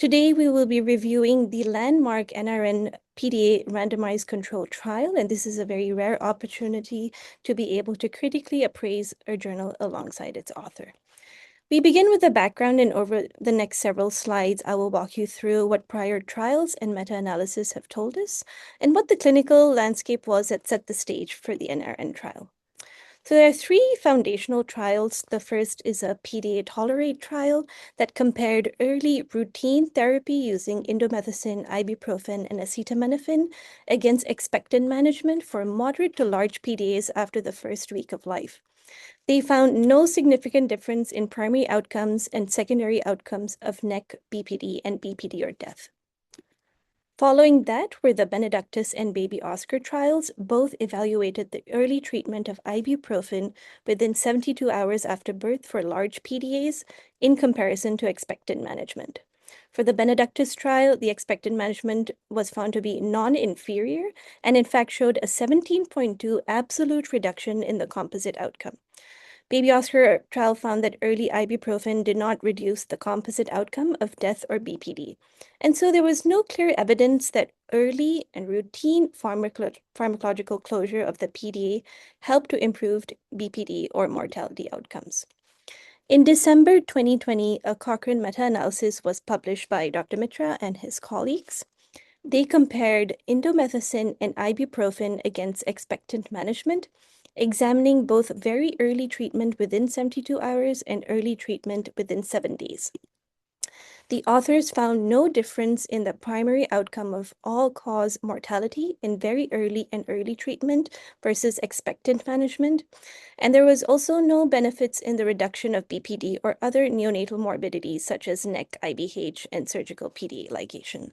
Today, we will be reviewing the landmark NRN PDA randomized controlled trial, and this is a very rare opportunity to be able to critically appraise a journal alongside its author. We begin with the background, and over the next several slides, I will walk you through what prior trials and meta-analysis have told us, and what the clinical landscape was that set the stage for the NRN trial. So there are three foundational trials. The first is a PDA Tolerate trial that compared early routine therapy using indomethacin, ibuprofen, and acetaminophen against expectant management for moderate to large PDAs after the first week of life. They found no significant difference in primary outcomes and secondary outcomes of NEC, BPD, and BPD or death. Following that were the Ductus and Baby Oscar trials. Both evaluated the early treatment of ibuprofen within 72 hours after birth for large PDAs in comparison to expectant management. For the Ductus trial, the expectant management was found to be non-inferior and in fact showed a 17.2 absolute reduction in the composite outcome. Baby Oscar trial found that early ibuprofen did not reduce the composite outcome of death or BPD. And so there was no clear evidence that early and routine pharmacological closure of the PDA helped to improve BPD or mortality outcomes. In December 2020, a Cochrane meta-analysis was published by Dr. Mitra and his colleagues. They compared indomethacin and ibuprofen against expectant management, examining both very early treatment within 72 hours and early treatment within 7 days. The authors found no difference in the primary outcome of all-cause mortality in very early and early treatment versus expectant management, and there was also no benefits in the reduction of BPD or other neonatal morbidities such as NEC, IBH, and surgical PDA ligation.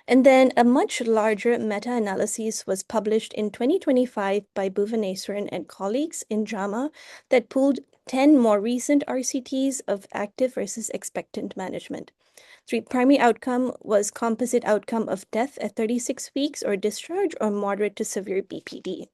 And then a much larger meta-analysis was published in 2025 by Vythinathan and colleagues in JAMA that pooled 10 more recent RCTs of active versus expectant management. The primary outcome was composite outcome of death at 36 weeks or discharge or moderate to severe BPD.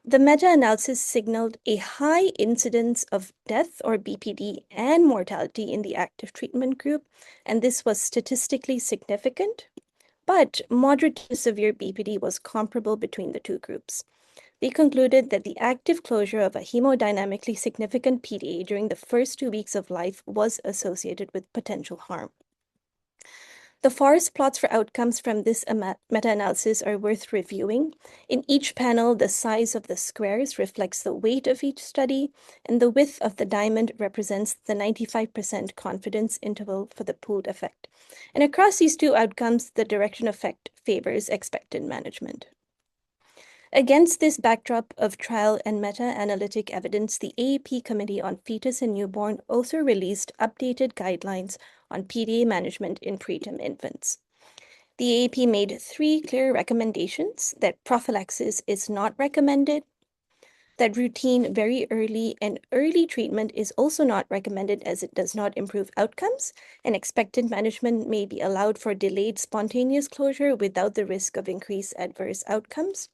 The meta-analysis signaled a high incidence of death or BPD and mortality in the active treatment group, and this was statistically significant, but moderate to severe BPD was comparable between the two groups. They concluded that the active closure of a hemodynamically significant PDA during the first 2 weeks of life was associated with potential harm. The forest plots for outcomes from this meta-analysis are worth reviewing. In each panel, the size of the squares reflects the weight of each study, and the width of the diamond represents the 95% confidence interval for the pooled effect. And across these two outcomes, the direction effect favors expectant management. Against this backdrop of trial and meta-analytic evidence, the AAP Committee on Fetus and Newborn also released updated guidelines on PDA management in preterm infants. The AAP made 3 clear recommendations: that prophylaxis is not recommended, that routine very early and early treatment is also not recommended as it does not improve outcomes, and expectant management may be allowed for delayed spontaneous closure without the risk of increased adverse outcomes.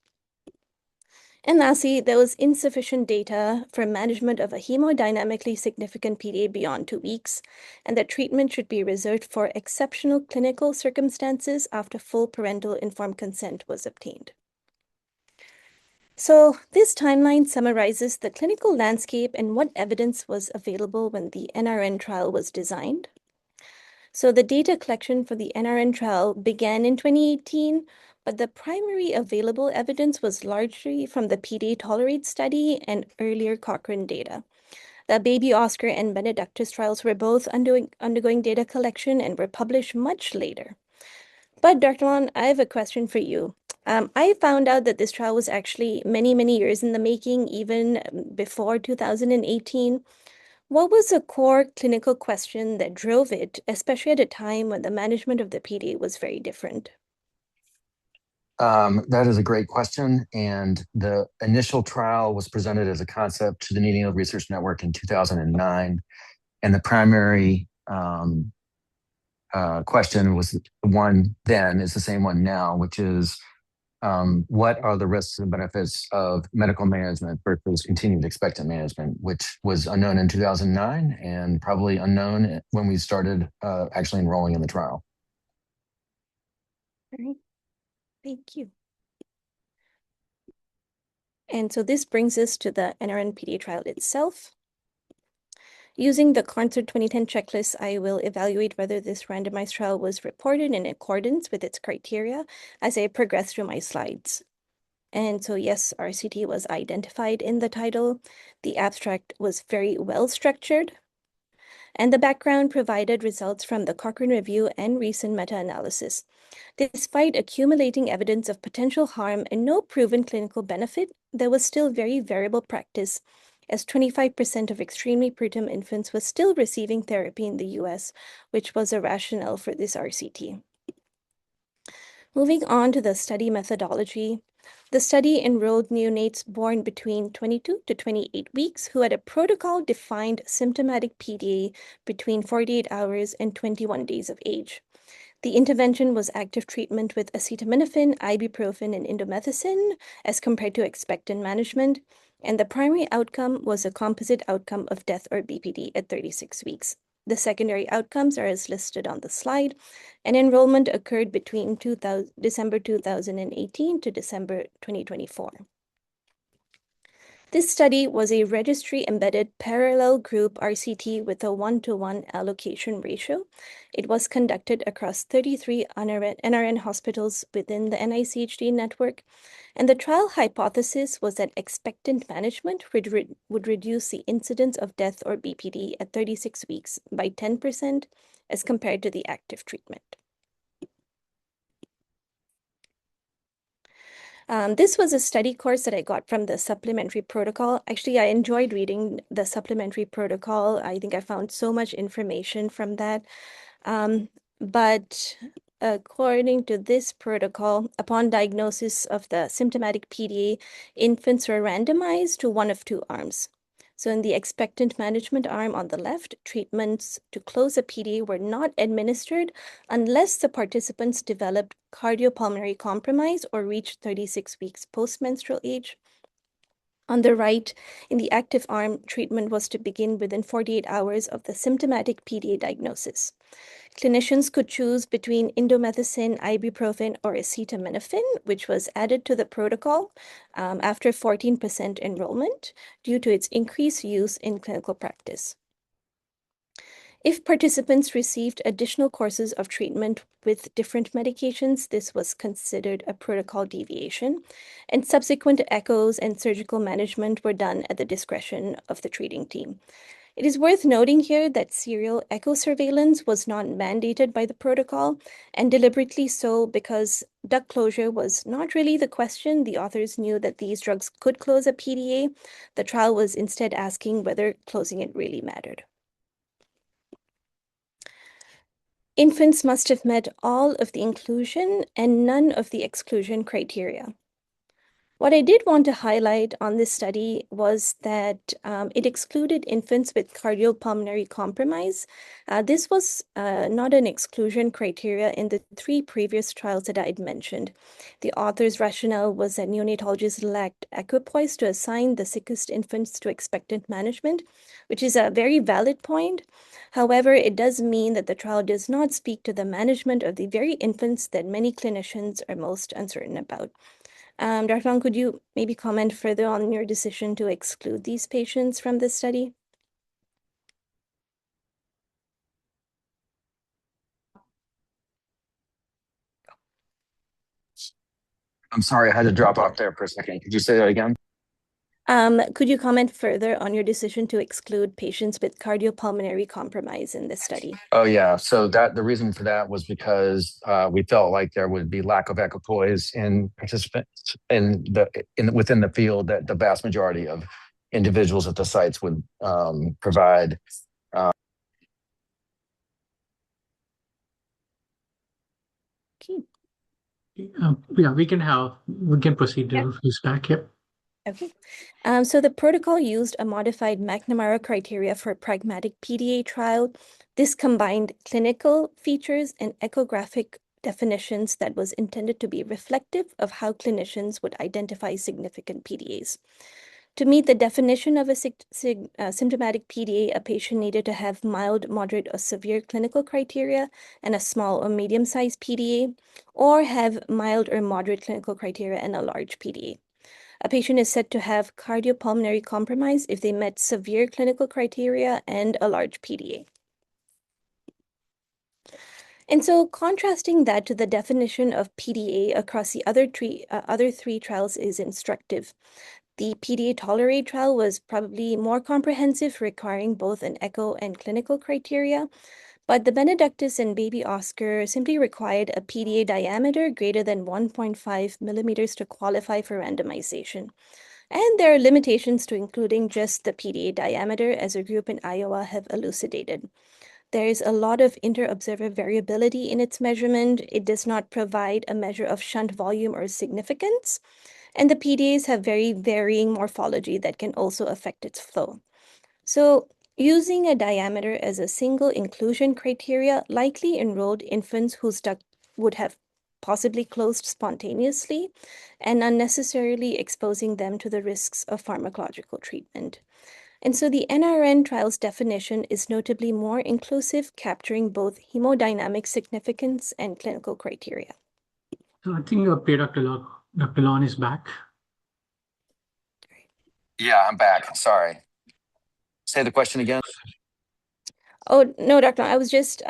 And lastly, there was insufficient data for management of a hemodynamically significant PDA beyond 2 weeks, and that treatment should be reserved for exceptional clinical circumstances after full parental informed consent was obtained. So this timeline summarizes the clinical landscape and what evidence was available when the NRN trial was designed. So the data collection for the NRN trial began in 2018, but the primary available evidence was largely from the PDA Tolerate study and earlier Cochrane data. The Baby Oscar and Ductus trials were both undergoing data collection and were published much later. But Dr. Laughon, I have a question for you. I found out that this trial was actually many, many years in the making, even before 2018. What was the core clinical question that drove it, especially at a time when the management of the PDA was very different? That is a great question. And the initial trial was presented as a concept to the Neonatal Research Network in 2009. And the primary question was the one then, is the same one now, which is what are the risks and benefits of medical management versus continued expectant management, which was unknown in 2009 and probably unknown when we started actually enrolling in the trial. All right, thank you. And so this brings us to the NRN PDA trial itself. Using the CONCERT 2010 checklist, I will evaluate whether this randomized trial was reported in accordance with its criteria as I progress through my slides. And so yes, RCT was identified in the title. The abstract was very well structured. And the background provided results from the Cochrane review and recent meta-analysis. Despite accumulating evidence of potential harm and no proven clinical benefit, there was still very variable practice, as 25% of extremely preterm infants was still receiving therapy in the US, which was a rationale for this RCT. Moving on to the study methodology, the study enrolled neonates born between 22 to 28 weeks who had a protocol-defined symptomatic PDA between 48 hours and 21 days of age. The intervention was active treatment with acetaminophen, ibuprofen, and indomethacin as compared to expectant management, and the primary outcome was a composite outcome of death or BPD at 36 weeks. The secondary outcomes are as listed on the slide, and enrollment occurred between December 2018 to December 2024. This study was a registry-embedded parallel group RCT with a 1-to-1 allocation ratio. It was conducted across 33 NRN hospitals within the NICHD network, and the trial hypothesis was that expectant management would reduce the incidence of death or BPD at 36 weeks by 10% as compared to the active treatment. This was a study course that I got from the supplementary protocol. Actually, I enjoyed reading the supplementary protocol. I think I found so much information from that. But according to this protocol, upon diagnosis of the symptomatic PDA, infants were randomized to one of two arms. So in the expectant management arm on the left, treatments to close a PDA were not administered unless the participants developed cardiopulmonary compromise or reached 36 weeks postmenstrual age. On the right, in the active arm, treatment was to begin within 48 hours of the symptomatic PDA diagnosis. Clinicians could choose between indomethacin, ibuprofen, or acetaminophen, which was added to the protocol after 14% enrollment due to its increased use in clinical practice. If participants received additional courses of treatment with different medications, this was considered a protocol deviation, and subsequent echoes and surgical management were done at the discretion of the treating team. It is worth noting here that serial echo surveillance was not mandated by the protocol, and deliberately so because duct closure was not really the question. The authors knew that these drugs could close a PDA. The trial was instead asking whether closing it really mattered. Infants must have met all of the inclusion and none of the exclusion criteria. What I did want to highlight on this study was that it excluded infants with cardiopulmonary compromise. This was not an exclusion criteria in the 3 previous trials that I had mentioned. The author's rationale was that neonatologists lacked equipoise to assign the sickest infants to expectant management, which is a very valid point. However, it does mean that the trial does not speak to the management of the very infants that many clinicians are most uncertain about. Dr. Long, could you maybe comment further on your decision to exclude these patients from this study? I'm sorry, I had to drop off there for a second. Could you say that again? Could you comment further on your decision to exclude patients with cardiopulmonary compromise in this study? Oh yeah, so the reason for that was because we felt like there would be lack of equipoise in participants within the field, that the vast majority of individuals at the sites would provide. Okay. Yeah, we can proceed to who's back. Yep. Okay. So the protocol used a modified McNamara criteria for a pragmatic PDA trial. This combined clinical features and echographic definitions that was intended to be reflective of how clinicians would identify significant PDAs. To meet the definition of a symptomatic PDA, a patient needed to have mild, moderate, or severe clinical criteria and a small or medium-sized PDA, or have mild or moderate clinical criteria and a large PDA. A patient is said to have cardiopulmonary compromise if they met severe clinical criteria and a large PDA. And so contrasting that to the definition of PDA across the other three trials is instructive. The PDA Tolerate trial was probably more comprehensive, requiring both an echo and clinical criteria, but the Benedictus and Baby Oscar simply required a PDA diameter greater than 1.5 millimeters to qualify for randomization. And there are limitations to including just the PDA diameter, as a group in Iowa have elucidated. There is a lot of inter-observer variability in its measurement. It does not provide a measure of shunt volume or significance. And the PDAs have very varying morphology that can also affect its flow. So using a diameter as a single inclusion criteria likely enrolled infants whose duct would have possibly closed spontaneously and unnecessarily exposing them to the risks of pharmacological treatment. And so the NRN trial's definition is notably more inclusive, capturing both hemodynamic significance and clinical criteria. So I think Dr. Lon is back. Yeah, I'm back. Sorry. Say the question again. Oh, no, Dr. I was just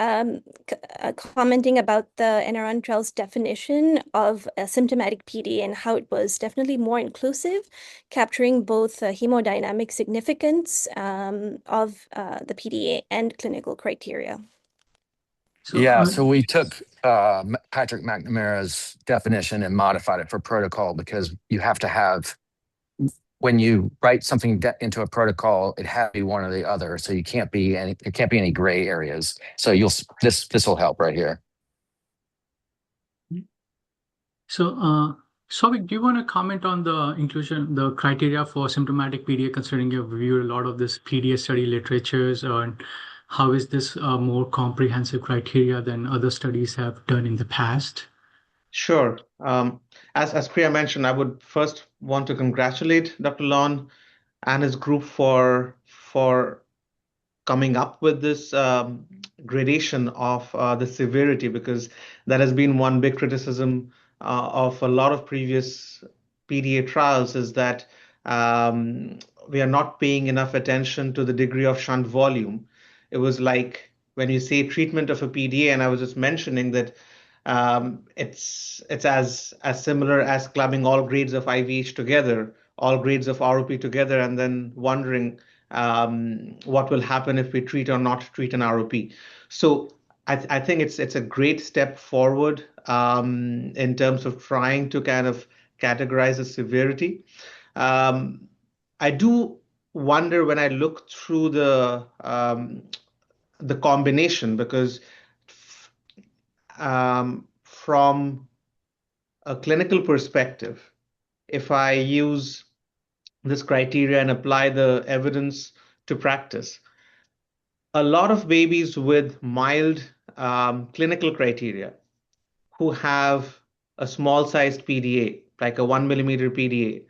commenting about the NRN trial's definition of a symptomatic PD and how it was definitely more inclusive, capturing both hemodynamic significance of the PDA and clinical criteria. So we took Patrick McNamara's definition and modified it for protocol, because you have to have, when you write something into a protocol, it has to be one or the other. So it can't be any gray areas. So this will help right here. So Souvik, do you want to comment on the criteria for symptomatic PDA, considering you've reviewed a lot of this PDA study literatures, and how is this a more comprehensive criteria than other studies have done in the past? Sure. As Priya mentioned, I would first want to congratulate Dr. Lon and his group for coming up with this gradation of the severity, because that has been one big criticism of a lot of previous PDA trials, is that we are not paying enough attention to the degree of shunt volume. It was like when you say treatment of a PDA, and I was just mentioning that it's as similar as clubbing all grades of IVH together, all grades of ROP together, and then wondering what will happen if we treat or not treat an ROP. So I think it's a great step forward in terms of trying to kind of categorize the severity. I do wonder when I look through the combination, because from a clinical perspective, if I use this criteria and apply the evidence to practice, a lot of babies with mild clinical criteria who have a small sized PDA, like a 1 millimeter PDA,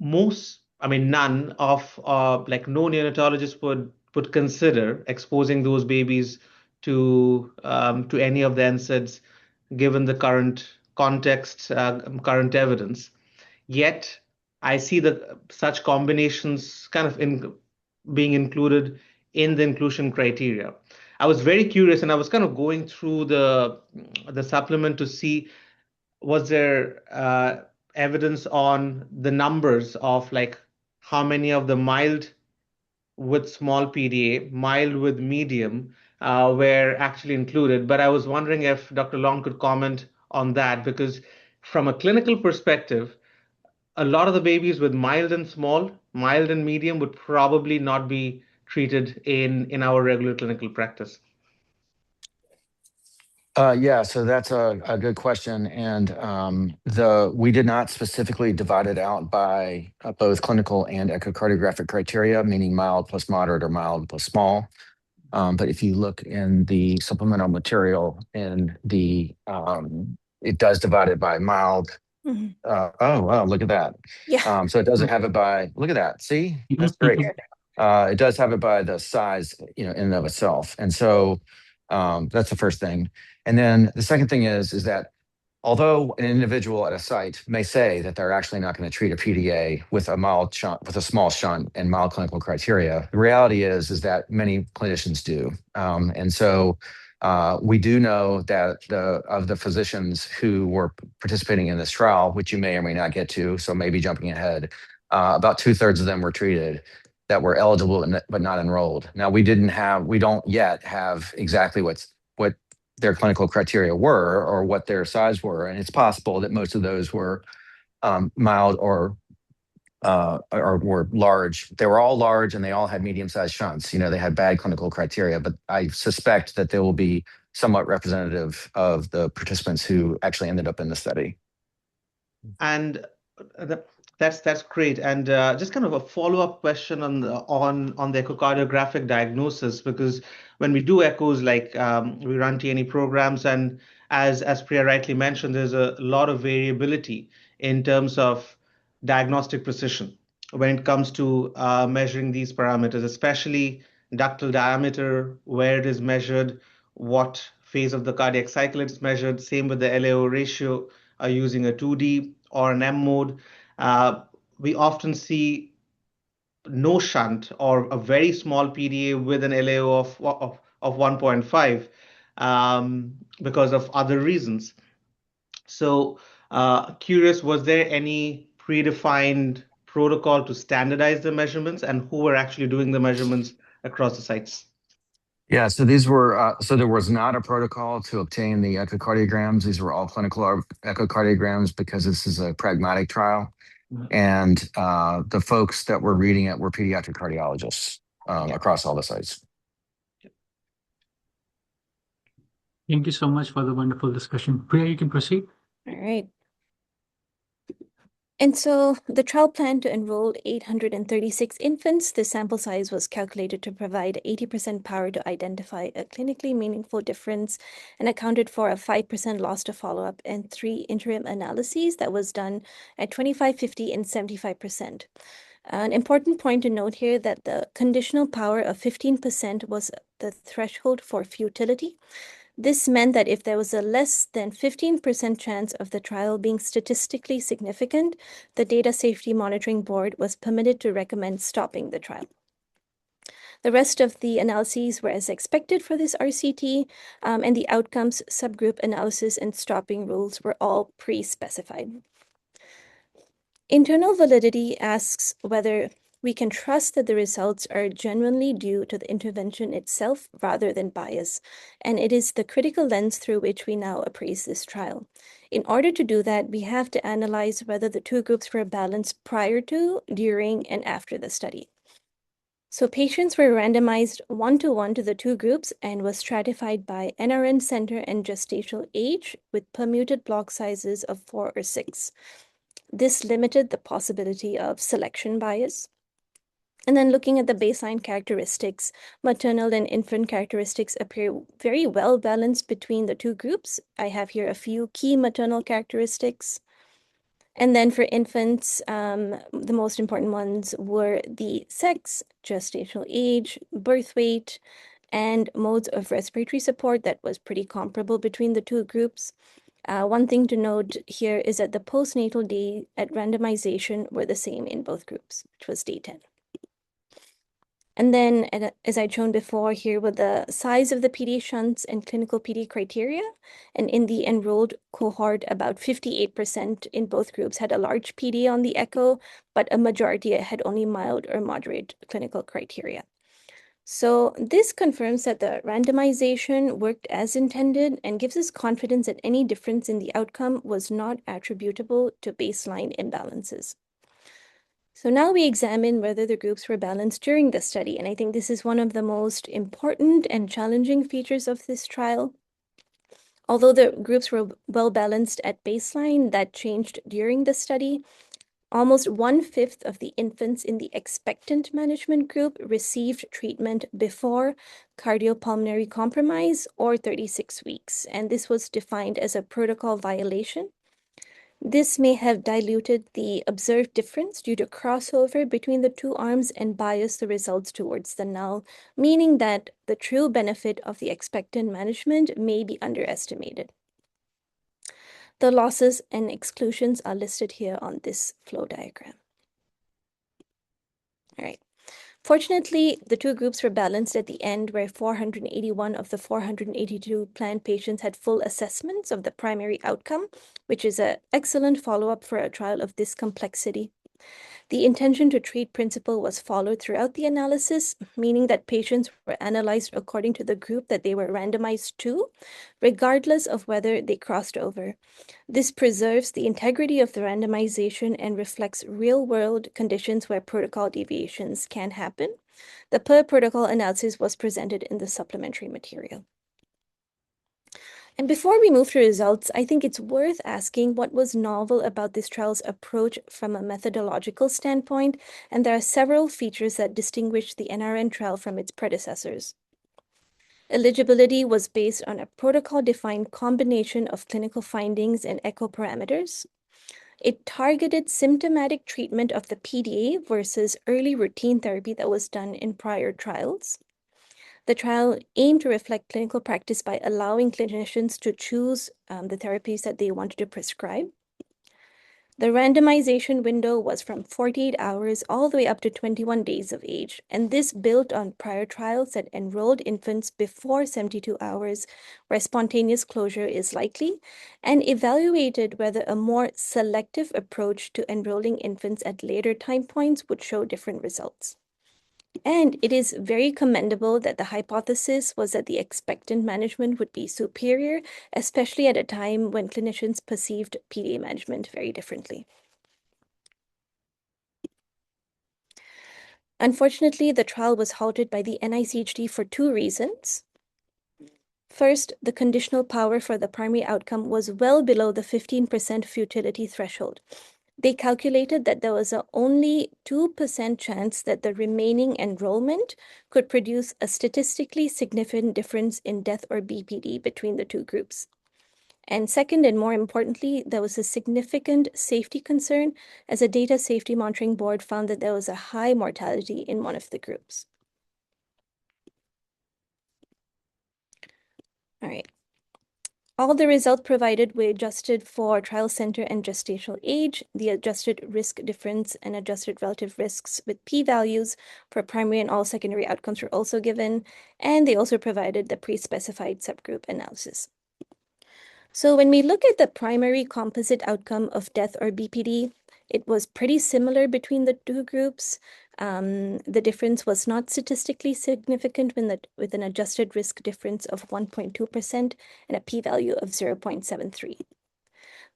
none of no neonatologist would consider exposing those babies to any of the NSAIDs, given the current context, current evidence. Yet I see that such combinations kind of being included in the inclusion criteria. I was very curious, and I was kind of going through the supplement to see, was there evidence on the numbers of like how many of the mild with small PDA, mild with medium were actually included. But I was wondering if Dr. Long could comment on that, because from a clinical perspective, a lot of the babies with mild and small, mild and medium would probably not be treated in our regular clinical practice. So that's a good question. And we did not specifically divide it out by both clinical and echocardiographic criteria, meaning mild plus moderate or mild plus small. But if you look in the supplemental material in the, it does divide it by mild. Mhm. Oh, wow, look at that. Yeah. So it doesn't have it by, look at that. See, that's great. It does have it by the size, in and of itself. And so that's the first thing. And then the second thing is that although an individual at a site may say that they're actually not going to treat a PDA with a mild shunt, with a small shunt and mild clinical criteria, the reality is that many clinicians do. And so we do know that of the physicians who were participating in this trial, which you may or may not get to, so maybe jumping ahead, about 2/3 of them were treated that were eligible but not enrolled. Now we don't yet have exactly what their clinical criteria were or what their size were, and it's possible that most of those were mild or were large. They were all large and they all had medium-sized shunts. They had bad clinical criteria, but I suspect that they will be somewhat representative of the participants who actually ended up in the study. And that's great. And just kind of a follow-up question on the echocardiographic diagnosis, because when we do echoes, like we run T&E programs, and as Priya rightly mentioned, there's a lot of variability in terms of diagnostic precision when it comes to measuring these parameters, especially ductal diameter, where it is measured, what phase of the cardiac cycle it's measured. Same with the LAO ratio, using a 2D or an M mode. We often see no shunt or a very small PDA with an LAO of 1.5 because of other reasons. So curious, was there any predefined protocol to standardize the measurements, and who were actually doing the measurements across the sites? Yeah, so these were there was not a protocol to obtain the echocardiograms. These were all clinical echocardiograms because this is a pragmatic trial. And the folks that were reading it were pediatric cardiologists across all the sites. Thank you so much for the wonderful discussion. Priya, you can proceed. All right. And so the trial planned to enroll 836 infants. The sample size was calculated to provide 80% power to identify a clinically meaningful difference, and accounted for a 5% loss to follow-up and 3 interim analyses that was done at 25, 50, and 75%. An important point to note here that the conditional power of 15% was the threshold for futility. This meant that if there was a less than 15% chance of the trial being statistically significant, the Data Safety Monitoring Board was permitted to recommend stopping the trial. The rest of the analyses were as expected for this RCT, and the outcomes, subgroup analysis, and stopping rules were all pre-specified. Internal validity asks whether we can trust that the results are genuinely due to the intervention itself rather than bias, and it is the critical lens through which we now appraise this trial. In order to do that, we have to analyze whether the two groups were balanced prior to, during, and after the study. So patients were randomized 1-to-1 to the two groups and was stratified by NRN center and gestational age with permuted block sizes of 4 or 6. This limited the possibility of selection bias. And then looking at the baseline characteristics, maternal and infant characteristics appear very well balanced between the two groups. I have here a few key maternal characteristics. And then for infants, the most important ones were the sex, gestational age, birth weight, and modes of respiratory support that was pretty comparable between the two groups. One thing to note here is that the postnatal day at randomization were the same in both groups, which was day 10. And then, as I'd shown before, here were the size of the PDA shunts and clinical PDA criteria. And in the enrolled cohort, about 58% in both groups had a large PDA on the echo, but a majority had only mild or moderate clinical criteria. So this confirms that the randomization worked as intended and gives us confidence that any difference in the outcome was not attributable to baseline imbalances. So now we examine whether the groups were balanced during the study, and I think this is one of the most important and challenging features of this trial. Although the groups were well balanced at baseline, that changed during the study. Almost 1/5 of the infants in the expectant management group received treatment before cardiopulmonary compromise or 36 weeks, and this was defined as a protocol violation. This may have diluted the observed difference due to crossover between the two arms and biased the results towards the null, meaning that the true benefit of the expectant management may be underestimated. The losses and exclusions are listed here on this flow diagram. All right. Fortunately, the two groups were balanced at the end, where 481 of the 482 planned patients had full assessments of the primary outcome, which is an excellent follow-up for a trial of this complexity. The intention to treat principle was followed throughout the analysis, meaning that patients were analyzed according to the group that they were randomized to, regardless of whether they crossed over. This preserves the integrity of the randomization and reflects real-world conditions where protocol deviations can happen. The per-protocol analysis was presented in the supplementary material. And before we move to results, I think it's worth asking what was novel about this trial's approach from a methodological standpoint, and there are several features that distinguish the NRN trial from its predecessors. Eligibility was based on a protocol-defined combination of clinical findings and echo parameters. It targeted symptomatic treatment of the PDA versus early routine therapy that was done in prior trials. The trial aimed to reflect clinical practice by allowing clinicians to choose the therapies that they wanted to prescribe. The randomization window was from 48 hours all the way up to 21 days of age, and this built on prior trials that enrolled infants before 72 hours, where spontaneous closure is likely, and evaluated whether a more selective approach to enrolling infants at later time points would show different results. And it is very commendable that the hypothesis was that the expectant management would be superior, especially at a time when clinicians perceived PDA management very differently. Unfortunately, the trial was halted by the NICHD for two reasons. First, the conditional power for the primary outcome was well below the 15% futility threshold. They calculated that there was a only 2% chance that the remaining enrollment could produce a statistically significant difference in death or BPD between the two groups. And second, and more importantly, there was a significant safety concern, as a data safety monitoring board found that there was a high mortality in one of the groups. All right. All the results provided were adjusted for trial center and gestational age. The adjusted risk difference and adjusted relative risks with p-values for primary and all secondary outcomes were also given, and they also provided the pre-specified subgroup analysis. So when we look at the primary composite outcome of death or BPD, it was pretty similar between the two groups. The difference was not statistically significant with an adjusted risk difference of 1.2% and a p-value of 0.73.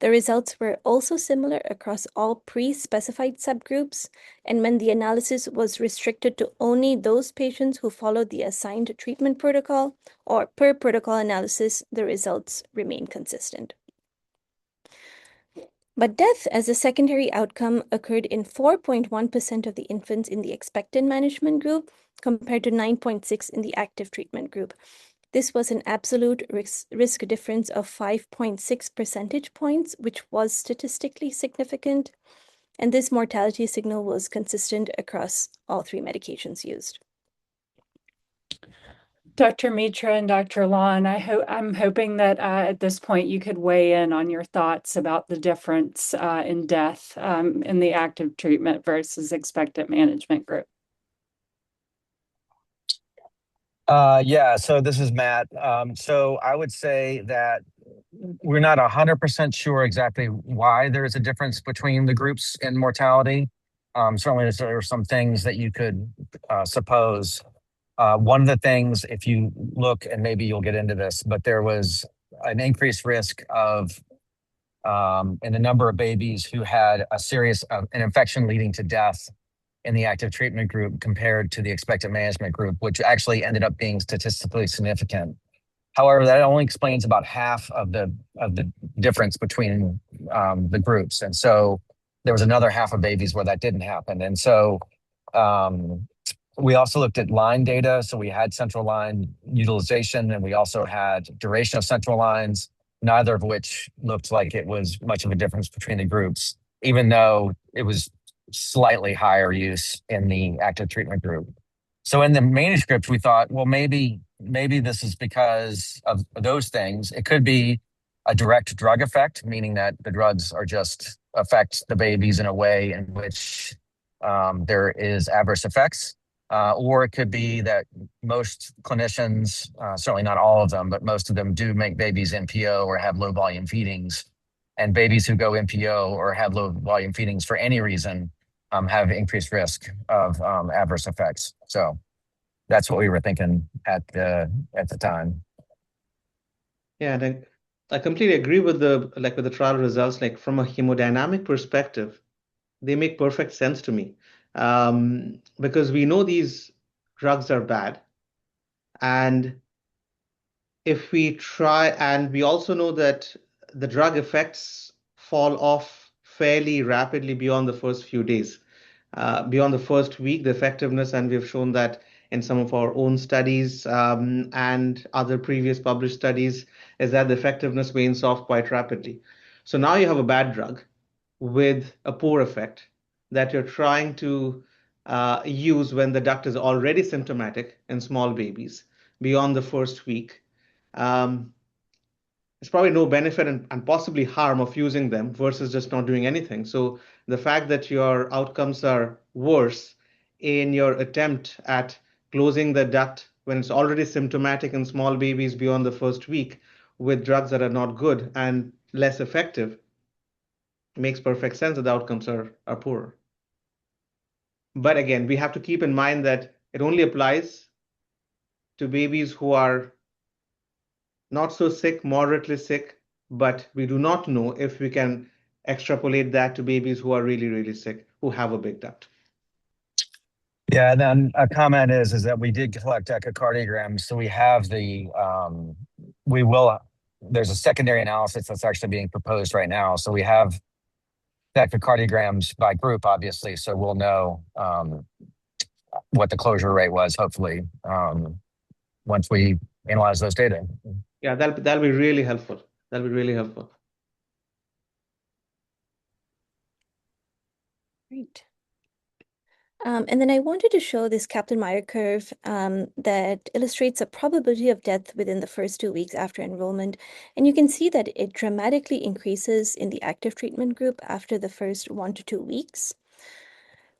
The results were also similar across all pre-specified subgroups, and when the analysis was restricted to only those patients who followed the assigned treatment protocol or per protocol analysis, the results remain consistent. But death as a secondary outcome occurred in 4.1% of the infants in the expectant management group compared to 9.6% in the active treatment group. This was an absolute risk difference of 5.6 percentage points, which was statistically significant. And this mortality signal was consistent across all three medications used. Dr. Mitra and Dr. Lawn, I'm hoping that at this point you could weigh in on your thoughts about the difference in death in the active treatment versus expectant management group. Yeah, so this is Matt. So I would say that we're not 100% sure exactly why there is a difference between the groups in mortality. Certainly there are some things that you could suppose. One of the things, if you look, and maybe you'll get into this, but there was an increased risk of in the number of babies who had a serious an infection leading to death in the active treatment group compared to the expectant management group, which actually ended up being statistically significant. However, that only explains about half of the difference between the groups. And so there was another half of babies where that didn't happen. And so we also looked at line data. So we had central line utilization, and we also had duration of central lines, neither of which looked like it was much of a difference between the groups, even though it was slightly higher use in the active treatment group. So in the manuscript, we thought, well, maybe this is because of those things. It could be a direct drug effect, meaning that the drugs are just affect the babies in a way in which there is adverse effects. Or it could be that most clinicians, certainly not all of them, but most of them do make babies NPO or have low volume feedings. And babies who go NPO or have low volume feedings for any reason have increased risk of adverse effects. So that's what we were thinking at the time. Yeah, and I completely agree with the trial results. Like from a hemodynamic perspective, they make perfect sense to me, because we know these drugs are bad, and if we try, and we also know that the drug effects fall off fairly rapidly beyond the first few days. Beyond the first week, the effectiveness, and we've shown that in some of our own studies and other previous published studies, is that the effectiveness wanes off quite rapidly. So now you have a bad drug with a poor effect that you're trying to use when the duct is already symptomatic in small babies beyond the first week. There's probably no benefit and possibly harm of using them versus just not doing anything. So the fact that your outcomes are worse in your attempt at closing the duct when it's already symptomatic in small babies beyond the first week with drugs that are not good and less effective makes perfect sense that the outcomes are poorer. But again, we have to keep in mind that it only applies to babies who are not so sick, moderately sick, but we do not know if we can extrapolate that to babies who are really, really sick, who have a big duct. Yeah, and then a comment is that we did collect echocardiograms. So we have there's a secondary analysis that's actually being proposed right now. So we have echocardiograms by group, obviously. So we'll know what the closure rate was, hopefully, once we analyze those data. Yeah, that'll be really helpful. That'll be really helpful. Great. And then I wanted to show this Kaplan-Meier curve that illustrates a probability of death within the first 2 weeks after enrollment. And you can see that it dramatically increases in the active treatment group after the first 1 to 2 weeks.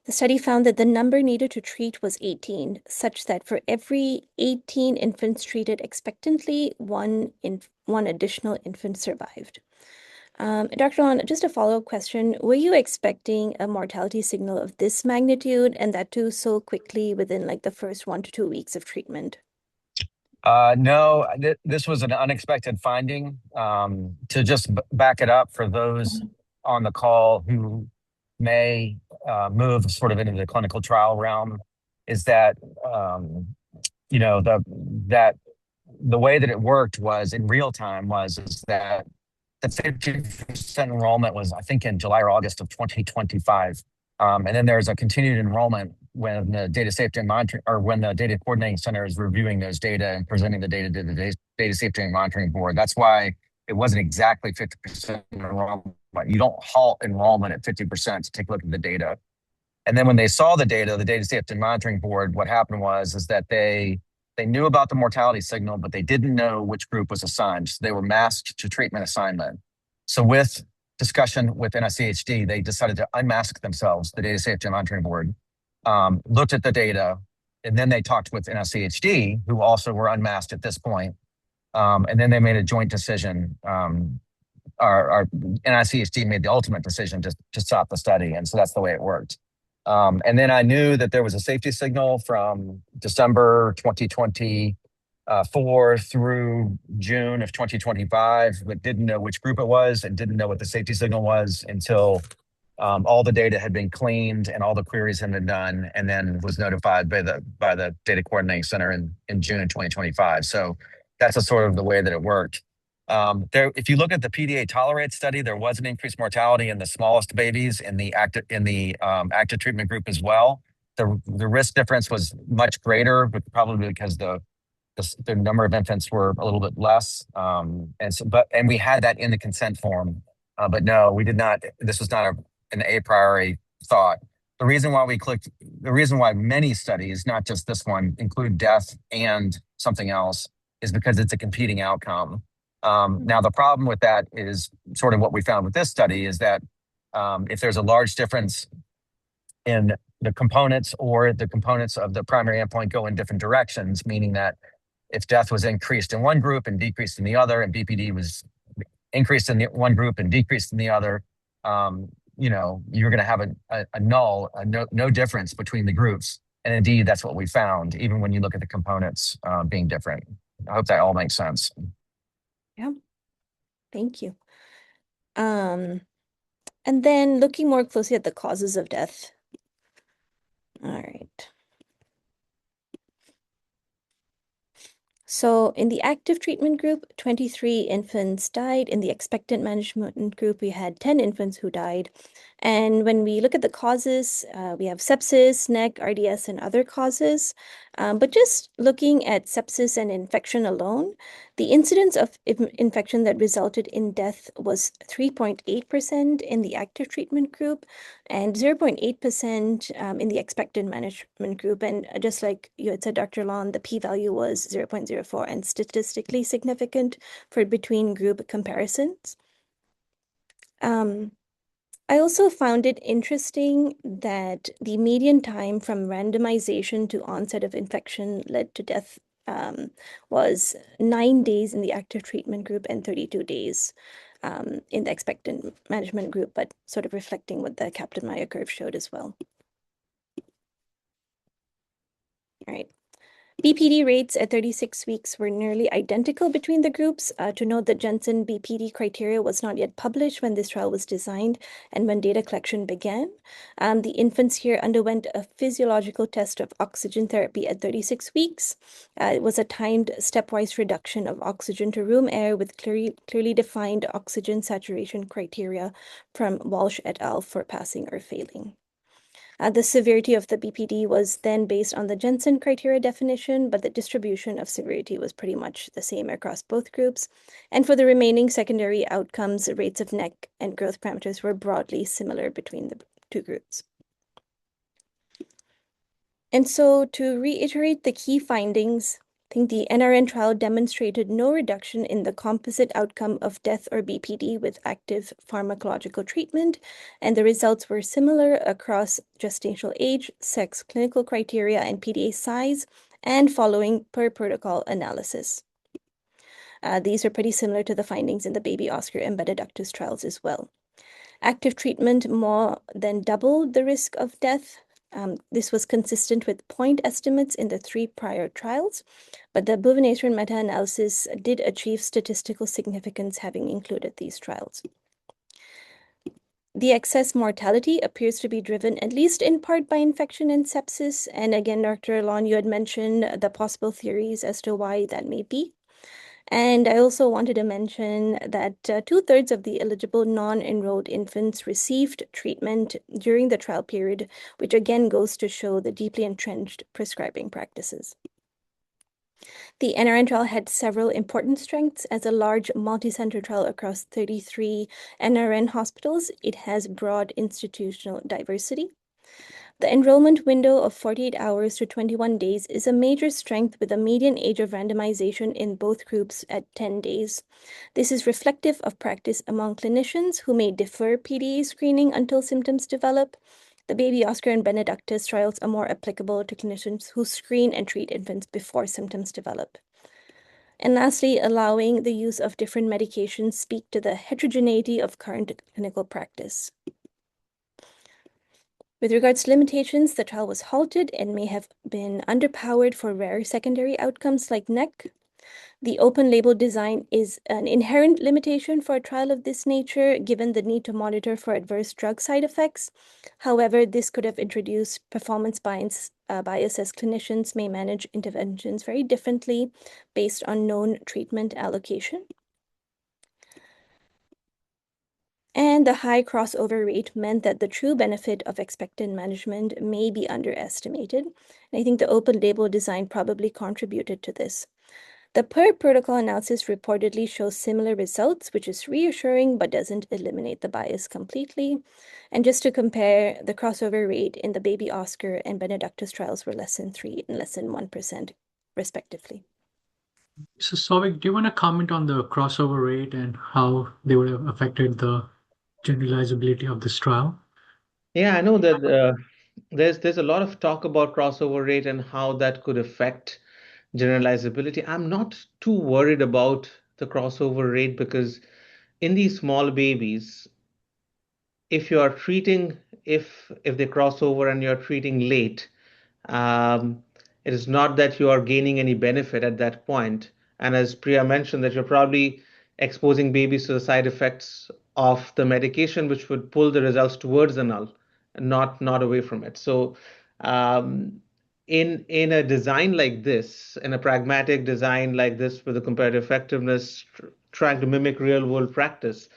The study found that the number needed to treat was 18, such that for every 18 infants treated expectantly, one additional infant survived. Dr. Laughon, just a follow-up question. Were you expecting a mortality signal of this magnitude, and that too so quickly within like the first 1 to 2 weeks of treatment? No, this was an unexpected finding. To just back it up for those on the call who may move sort of into the clinical trial realm, is that the way that it worked was in real time is that the 50% enrollment was, I think, in July or August of 2025. And then there's a continued enrollment when the data safety and monitoring, or when the data coordinating center is reviewing those data and presenting the data to the data safety and monitoring board. That's why it wasn't exactly 50% enrollment. You don't halt enrollment at 50% to take a look at the data. And then when they saw the data safety and monitoring board, what happened is that they knew about the mortality signal, but they didn't know which group was assigned. So they were masked to treatment assignment. So with discussion with NICHD, they decided to unmask themselves, the data safety and monitoring board, looked at the data, and then they talked with NICHD, who also were unmasked at this point. And then they made a joint decision. Our NICHD made the ultimate decision to stop the study. And so that's the way it worked. And then I knew that there was a safety signal from December 2024 through June of 2025, but didn't know which group it was and didn't know what the safety signal was until all the data had been cleaned and all the queries had been done, and then was notified by the data coordinating center in June of 2025. So that's a sort of the way that it worked. If you look at the PDA tolerate study, there was an increased mortality in the smallest babies in the active treatment group as well. The risk difference was much greater, but probably because the number of infants were a little bit less. And we had that in the consent form, but no, we did not. This was not an a priori thought. The reason why many studies, not just this one, include death and something else is because it's a competing outcome. Now, the problem with that is sort of what we found with this study is that if there's a large difference in the components or the components of the primary endpoint go in different directions, meaning that if death was increased in one group and decreased in the other, and BPD was increased in the one group and decreased in the other, you're going to have no difference between the groups. And indeed, that's what we found, even when you look at the components being different. I hope that all makes sense. Yeah, thank you. And then looking more closely at the causes of death. All right. So in the active treatment group, 23 infants died. In the expectant management group, we had 10 infants who died. And when we look at the causes, we have sepsis, NEC, RDS, and other causes. But just looking at sepsis and infection alone, the incidence of infection that resulted in death was 3.8% in the active treatment group and 0.8% in the expectant management group. And just like you had said, Dr. Lon, the p-value was 0.04 and statistically significant for between group comparisons. I also found it interesting that the median time from randomization to onset of infection led to death was 9 days in the active treatment group and 32 days in the expectant management group, but sort of reflecting what the Kaplan-Meier curve showed as well. All right. BPD rates at 36 weeks were nearly identical between the groups. To note that Jensen BPD criteria was not yet published when this trial was designed and when data collection began. The infants here underwent a physiological test of oxygen therapy at 36 weeks. It was a timed stepwise reduction of oxygen to room air with clearly defined oxygen saturation criteria from Walsh et al. For passing or failing. The severity of the BPD was then based on the Jensen criteria definition, but the distribution of severity was pretty much the same across both groups. And for the remaining secondary outcomes, rates of NEC and growth parameters were broadly similar between the two groups. And so to reiterate the key findings, I think the NRN trial demonstrated no reduction in the composite outcome of death or BPD with active pharmacological treatment, and the results were similar across gestational age, sex, clinical criteria, and PDA size, and following per protocol analysis. These are pretty similar to the findings in the baby Oscar and Beta Ductus trials as well. Active treatment more than doubled the risk of death. This was consistent with point estimates in the 3 prior trials, but the Vythinathan meta-analysis did achieve statistical significance having included these trials. The excess mortality appears to be driven at least in part by infection and sepsis. And again, Dr. Lon, you had mentioned the possible theories as to why that may be. And I also wanted to mention that 2/3 of the eligible non-enrolled infants received treatment during the trial period, which again goes to show the deeply entrenched prescribing practices. The NRN trial had several important strengths. As a large multi-center trial across 33 NRN hospitals, it has broad institutional diversity. The enrollment window of 48 hours to 21 days is a major strength with a median age of randomization in both groups at 10 days. This is reflective of practice among clinicians who may defer PDA screening until symptoms develop. The baby Oscar and Beta Ductus trials are more applicable to clinicians who screen and treat infants before symptoms develop. And lastly, allowing the use of different medications speak to the heterogeneity of current clinical practice. With regards to limitations, the trial was halted and may have been underpowered for rare secondary outcomes like NEC. The open label design is an inherent limitation for a trial of this nature, given the need to monitor for adverse drug side effects. However, this could have introduced performance bias as clinicians may manage interventions very differently based on known treatment allocation. And the high crossover rate meant that the true benefit of expectant management may be underestimated. And I think the open label design probably contributed to this. The per protocol analysis reportedly shows similar results, which is reassuring but doesn't eliminate the bias completely. And just to compare, the crossover rate in the baby Oscar and Benedictus trials were less than 3 and less than 1%, respectively. So, Souvik, do you want to comment on the crossover rate and how they would have affected the generalizability of this trial? Yeah, I know that there's a lot of talk about crossover rate and how that could affect generalizability. I'm not too worried about the crossover rate because in these small babies, if you are treating, if they cross over and you're treating late, um, it is not that you are gaining any benefit at that point. And as Priya mentioned, that you're probably exposing babies to the side effects of the medication, which would pull the results towards the null, and not away from it. So, um, in a design like this, in a pragmatic design like this, with a comparative effectiveness, trying to mimic real world practice,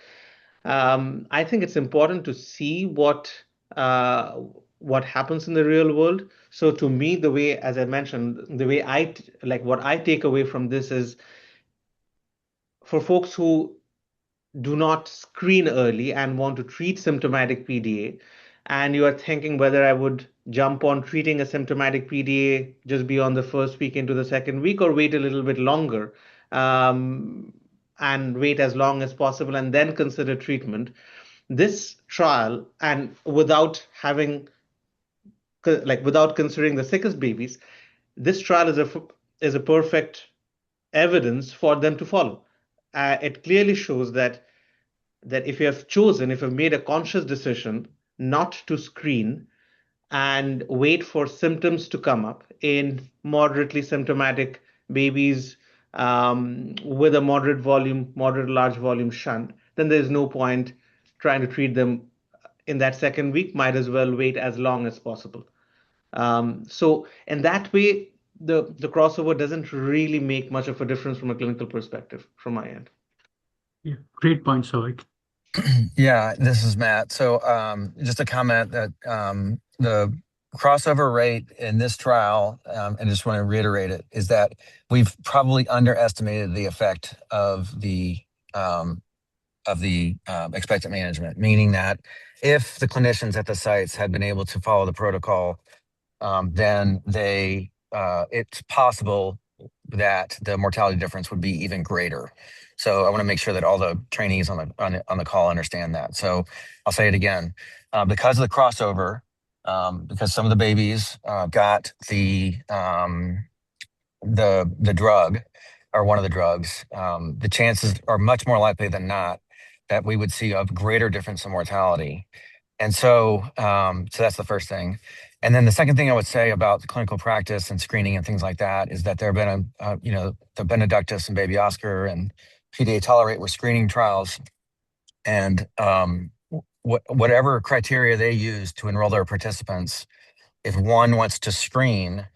I think it's important to see what happens in the real world. So to me, the way, as I mentioned, the way like what I take away from this is for folks who do not screen early and want to treat symptomatic PDA, and you are thinking whether I would jump on treating a symptomatic PDA just beyond the first week into the second week or wait a little bit longer, and wait as long as possible and then consider treatment. This trial, and without considering the sickest babies, this trial is a perfect evidence for them to follow. It clearly shows that if you've made a conscious decision not to screen and wait for symptoms to come up in moderately symptomatic babies, with a moderate large volume shunt, then there's no point trying to treat them in that second week. Might as well wait as long as possible. So in that way, the crossover doesn't really make much of a difference from a clinical perspective from my end. Yeah, great point, Souvik. Yeah, this is Matt. So just a comment that the crossover rate in this trial, and I just want to reiterate it, is that we've probably underestimated the effect of the expectant management, meaning that if the clinicians at the sites had been able to follow the protocol, then it's possible that the mortality difference would be even greater. So I want to make sure that all the trainees on the call understand that. So I'll say it again, because of the crossover, because some of the babies got the drug or one of the drugs, the chances are much more likely than not that we would see a greater difference in mortality. And so that's the first thing. And then the second thing I would say about the clinical practice and screening and things like that is that there have been the Benedictus and Baby Oscar and PDA Tolerate were screening trials, and whatever criteria they use to enroll their participants, if one wants to screen,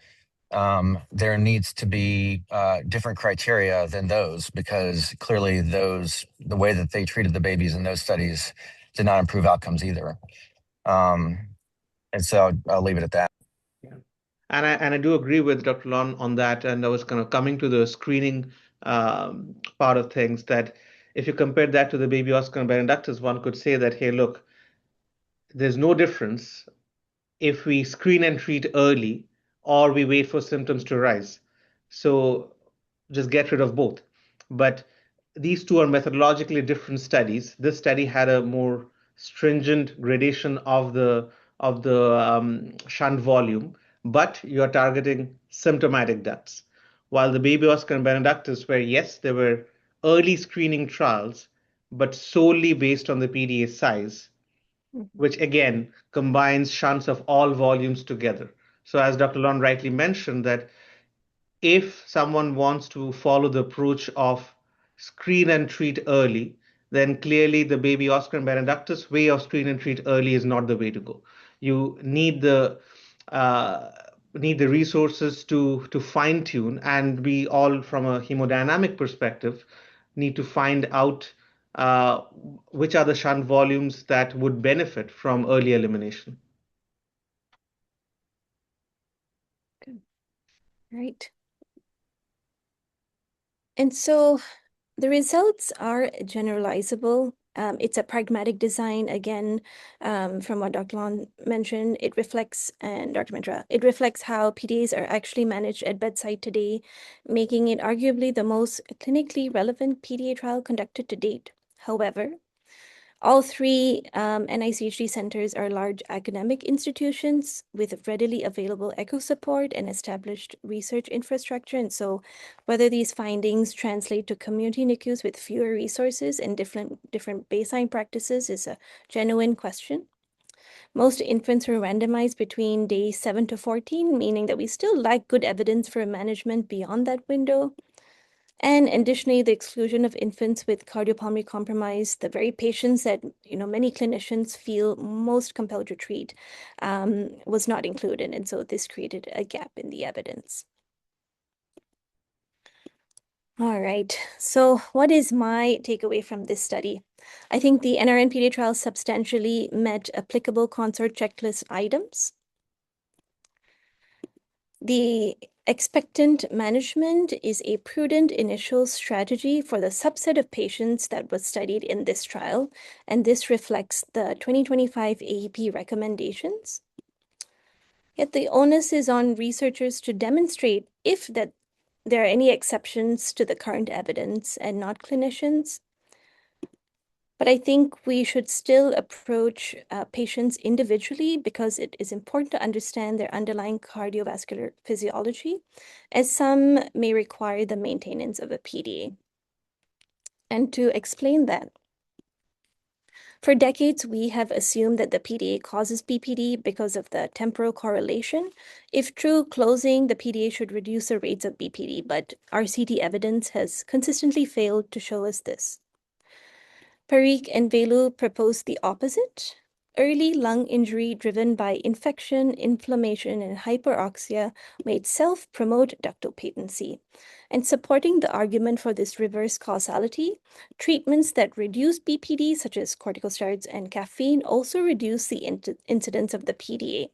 there needs to be different criteria than those, because clearly the way that they treated the babies in those studies did not improve outcomes either. And so I'll leave it at that. Yeah. And I do agree with Dr. Lon on that. And I was kind of coming to the screening part of things, that if you compare that to the baby Oscar and Benedictus, one could say that, hey, look, there's no difference if we screen and treat early or we wait for symptoms to rise. So just get rid of both. But these two are methodologically different studies. This study had a more stringent gradation of the shunt volume, but you're targeting symptomatic deaths. While the baby Oscar and Benedictus, where yes, there were early screening trials, but solely based on the PDA size, which again combines shunts of all volumes together. So as Dr. Lon rightly mentioned, that if someone wants to follow the approach of screen and treat early, then clearly the baby Oscar and Benedictus way of screen and treat early is not the way to go. You need the resources to fine tune, and we all, from a hemodynamic perspective, need to find out which are the shunt volumes that would benefit from early elimination? Right. And so the results are generalizable. It's a pragmatic design, again, from what Dr. Lon mentioned. It reflects, and Dr. Mitra, it reflects how PDAs are actually managed at bedside today, making it arguably the most clinically relevant PDA trial conducted to date. However, all three NICHD centers are large academic institutions with readily available echo support and established research infrastructure. And so whether these findings translate to community NICUs with fewer resources and different baseline practices is a genuine question. Most infants were randomized between day 7 to 14, meaning that we still lack good evidence for management beyond that window. And additionally, the exclusion of infants with cardiopulmonary compromise, the very patients that many clinicians feel most compelled to treat, was not included. And so this created a gap in the evidence. All right, so what is my takeaway from this study? I think the NRN PDA trial substantially met applicable consort checklist items. The expectant management is a prudent initial strategy for the subset of patients that was studied in this trial, and this reflects the 2025 AAP recommendations. Yet the onus is on researchers to demonstrate if that there are any exceptions to the current evidence and not clinicians. But I think we should still approach patients individually because it is important to understand their underlying cardiovascular physiology, as some may require the maintenance of a PDA. And to explain that, for decades, we have assumed that the PDA causes BPD because of the temporal correlation. If true, closing the PDA should reduce the rates of BPD, but RCT evidence has consistently failed to show us this. Parikh and Velu proposed the opposite. Early lung injury driven by infection, inflammation, and hyperoxia may itself promote ductal patency. And supporting the argument for this reverse causality, treatments that reduce BPD, such as corticosteroids and caffeine, also reduce the incidence of the PDA.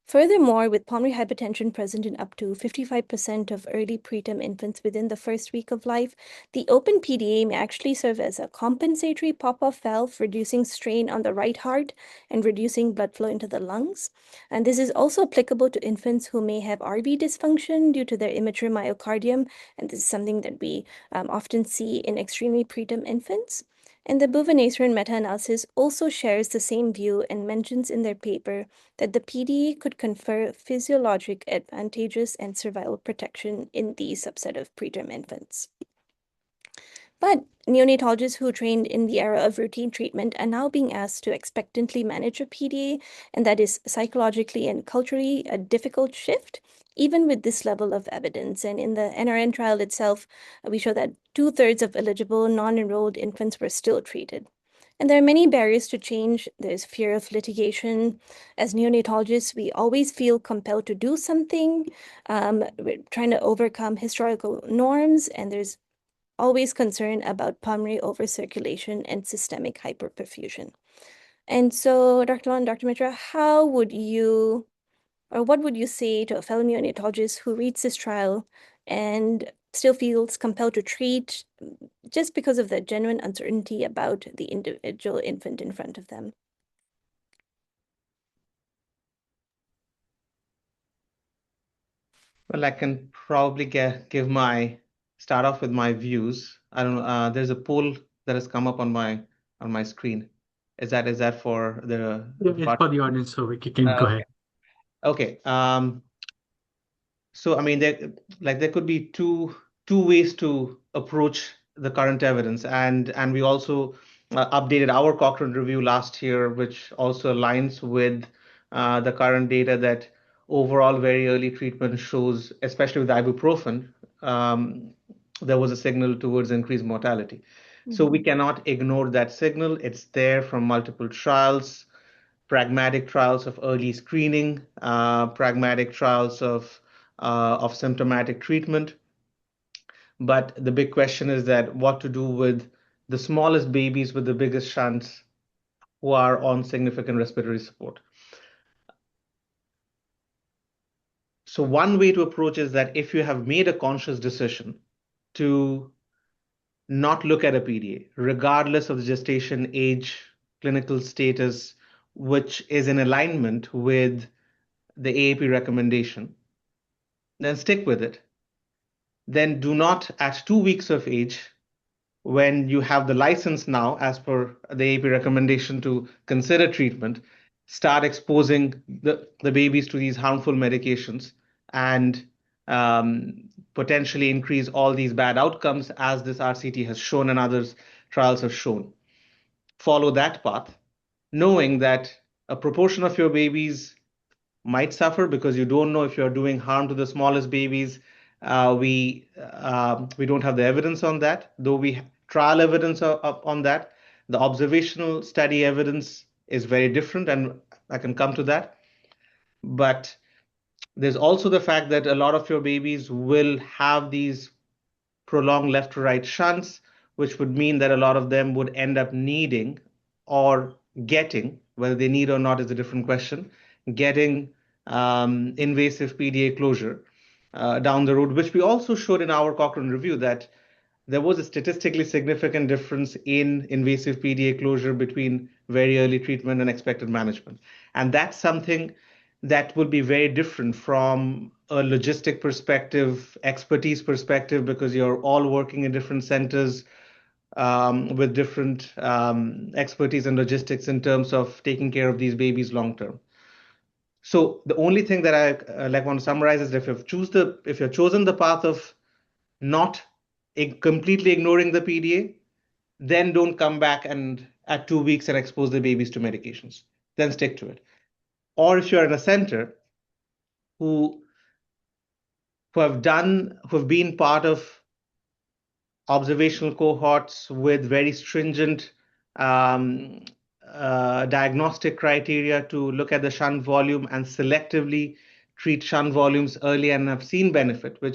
Furthermore, with pulmonary hypertension present in up to 55% of early preterm infants within the first week of life, the open PDA may actually serve as a compensatory pop-off valve, reducing strain on the right heart and reducing blood flow into the lungs. And this is also applicable to infants who may have RV dysfunction due to their immature myocardium, and this is something that we often see in extremely preterm infants. And the Bhuvaneshwaran meta-analysis also shares the same view and mentions in their paper that the PDA could confer physiologic advantages and survival protection in the subset of preterm infants. But neonatologists who trained in the era of routine treatment are now being asked to expectantly manage a PDA, and that is psychologically and culturally a difficult shift, even with this level of evidence. And in the NRN trial itself, we show that 2/3 of eligible non-enrolled infants were still treated. And there are many barriers to change. There's fear of litigation. As neonatologists, we always feel compelled to do something. We're trying to overcome historical norms, and there's always concern about pulmonary overcirculation and systemic hyperperfusion. And so, Dr. Lon, Dr. Mitra, how would you, or what would you say to a fellow neonatologist who reads this trial and still feels compelled to treat just because of the genuine uncertainty about the individual infant in front of them? Well, I can probably start off with my views. I don't know. There's a poll that has come up on my screen. Is that for the It's for the audience, so we can go ahead. Okay. So I mean, there could be two ways to approach the current evidence, and we also updated our Cochrane review last year, which also aligns with the current data that overall very early treatment shows, especially with ibuprofen, there was a signal towards increased mortality. So we cannot ignore that signal. It's there from multiple trials, pragmatic trials of early screening, pragmatic trials of symptomatic treatment. But the big question is that what to do with the smallest babies with the biggest shunts who are on significant respiratory support. So one way to approach is that if you have made a conscious decision to not look at a PDA, regardless of the gestation age, clinical status, which is in alignment with the AAP recommendation, then stick with it. Then do not, at 2 weeks of age, when you have the license now, as per the AAP recommendation to consider treatment, start exposing the babies to these harmful medications and potentially increase all these bad outcomes, as this RCT has shown and others trials have shown. Follow that path, knowing that a proportion of your babies might suffer because you don't know if you're doing harm to the smallest babies. We don't have the evidence on that, though we trial evidence on that. The observational study evidence is very different, and I can come to that. But there's also the fact that a lot of your babies will have these prolonged left to right shunts, which would mean that a lot of them would end up needing or getting, whether they need or not is a different question, getting invasive PDA closure down the road, which we also showed in our Cochrane review that there was a statistically significant difference in invasive PDA closure between very early treatment and expected management. And that's something that would be very different from a logistic perspective, expertise perspective, because you're all working in different centers with different expertise and logistics in terms of taking care of these babies long term. So the only thing that I want to summarize is that if you've chosen the path of not completely ignoring the PDA, then don't come back and at 2 weeks and expose the babies to medications. Then stick to it. Or if you're in a center who have been part of observational cohorts with very stringent diagnostic criteria to look at the shunt volume and selectively treat shunt volumes early and have seen benefit, which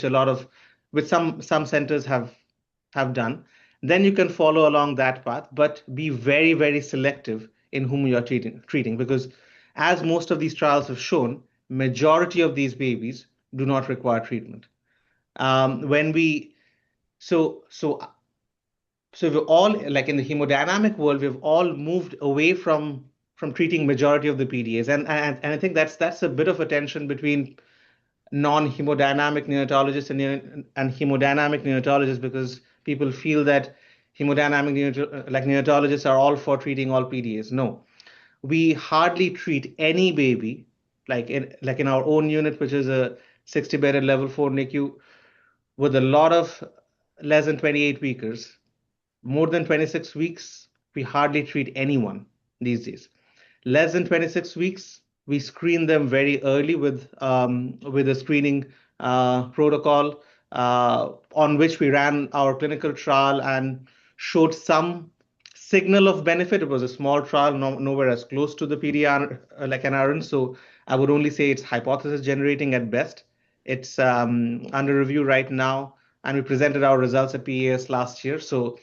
some centers have done, then you can follow along that path, but be very, very selective in whom you are treating, because as most of these trials have shown, majority of these babies do not require treatment. So we're all, like in the hemodynamic world, we've all moved away from treating majority of the PDAs, and I think that's a bit of a tension between non-hemodynamic neonatologists and hemodynamic neonatologists, because people feel that neonatologists are all for treating all PDAs. No, we hardly treat any baby, like in our own unit, which is a 60-bedded level 4 NICU, with a lot of less than 28 weekers. More than 26 weeks, we hardly treat anyone these days. Less than 26 weeks, we screen them very early with a screening protocol on which we ran our clinical trial and showed some signal of benefit. It was a small trial, nowhere as close to the PDR like NRN. So I would only say it's hypothesis generating at best. It's under review right now, and we presented our results at PAS last year. So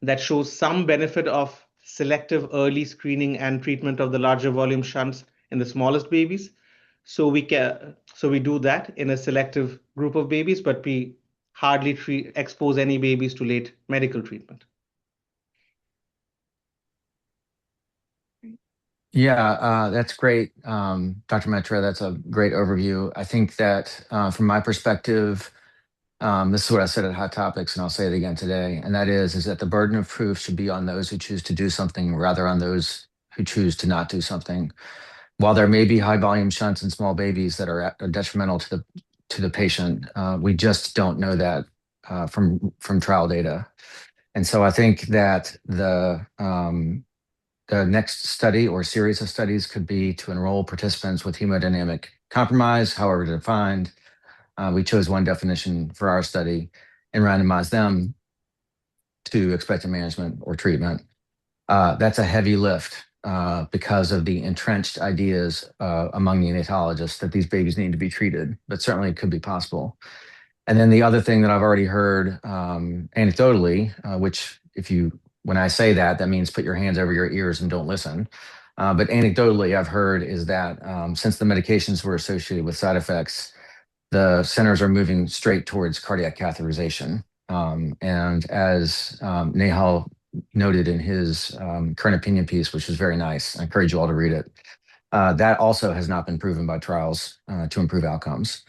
that shows some benefit of selective early screening and treatment of the larger volume shunts in the smallest babies. So we do that in a selective group of babies, but we hardly expose any babies to late medical treatment. Yeah, that's great, Dr. Mitra. That's a great overview. I think that from my perspective, this is what I said at Hot Topics, and I'll say it again today, and that is that the burden of proof should be on those who choose to do something rather on those who choose to not do something. While there may be high volume shunts in small babies that are detrimental to the patient, we just don't know that from trial data. And so I think that the next study or series of studies could be to enroll participants with hemodynamic compromise, however defined. We chose one definition for our study and randomized them to expectant management or treatment. That's a heavy lift because of the entrenched ideas among neonatologists that these babies need to be treated, but certainly it could be possible. And then the other thing that I've already heard anecdotally, which when I say that, that means put your hands over your ears and don't listen. But anecdotally, I've heard is that since the medications were associated with side effects, the centers are moving straight towards cardiac catheterization. And as Nehal noted in his current opinion piece, which was very nice, I encourage you all to read it, that also has not been proven by trials to improve outcomes.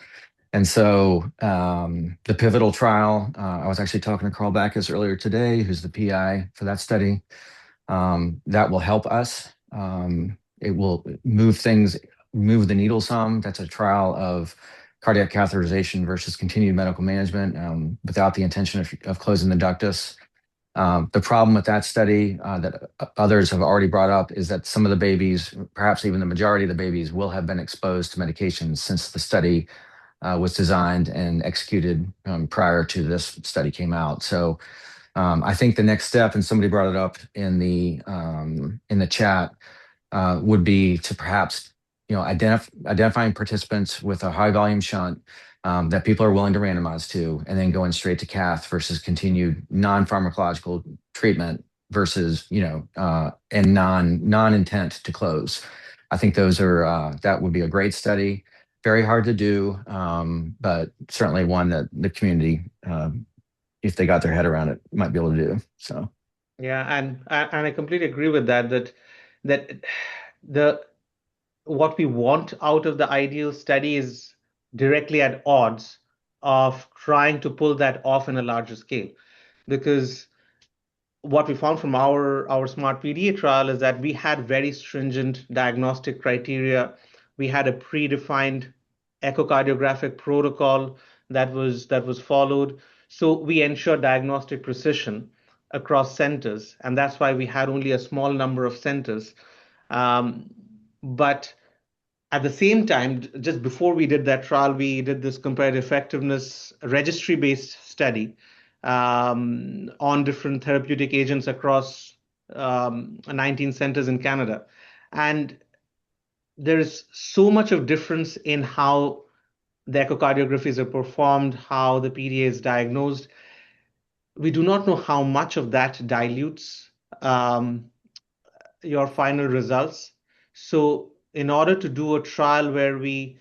And so the pivotal trial, I was actually talking to Carl Backus earlier today, who's the PI for that study. That will help us. It will move the needle some. That's a trial of cardiac catheterization versus continued medical management without the intention of closing the ductus. The problem with that study that others have already brought up is that some of the babies, perhaps even the majority of the babies, will have been exposed to medications since the study was designed and executed prior to this study came out. So I think the next step, and somebody brought it up in the chat, would be to perhaps identifying participants with a high volume shunt that people are willing to randomize to, and then going straight to cath versus continued non-pharmacological treatment versus and non-intent to close. I think that would be a great study. Very hard to do, but certainly one that the community, if they got their head around it, might be able to do. So, yeah, and I completely agree with that. What we want out of the ideal study is directly at odds of trying to pull that off in a larger scale, because what we found from our smart PDA trial is that we had very stringent diagnostic criteria. We had a predefined echocardiographic protocol that was followed. So we ensured diagnostic precision across centers, and that's why we had only a small number of centers. But at the same time, just before we did that trial, we did this comparative effectiveness registry-based study on different therapeutic agents across 19 centers in Canada. And there is so much of difference in how the echocardiographies are performed, how the PDA is diagnosed. We do not know how much of that dilutes your final results. So in order to do a trial where we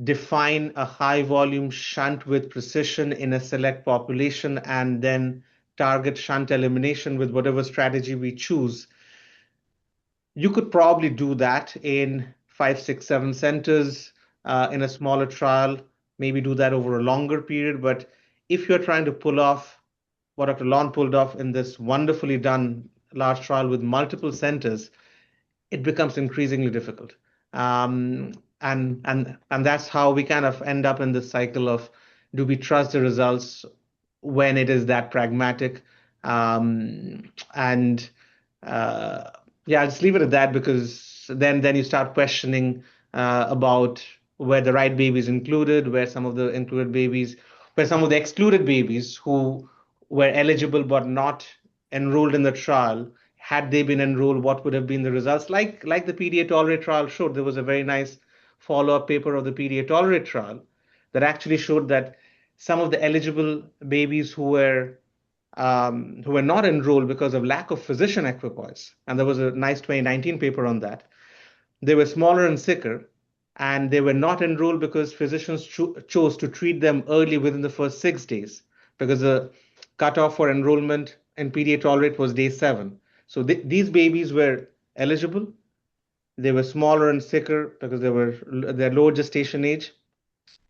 define a high volume shunt with precision in a select population and then target shunt elimination with whatever strategy we choose, you could probably do that in 5, 6, 7 centers in a smaller trial, maybe do that over a longer period. But if you're trying to pull off what Dr. Lon pulled off in this wonderfully done large trial with multiple centers, it becomes increasingly difficult. And that's how we kind of end up in this cycle of, do we trust the results when it is that pragmatic? Yeah, I'll just leave it at that, because then you start questioning about where the right babies included, where some of the excluded babies who were eligible but not enrolled in the trial, had they been enrolled, what would have been the results? Like the PDA Tolerate trial showed. There was a very nice follow-up paper of the PDA Tolerate trial that actually showed that some of the eligible babies who were not enrolled because of lack of physician equipoise, and there was a nice 2019 paper on that, they were smaller and sicker, and they were not enrolled because physicians chose to treat them early within the first 6 days, because the cutoff for enrollment in PDA Tolerate was day 7. So these babies were eligible. They were smaller and sicker because their lower gestation age.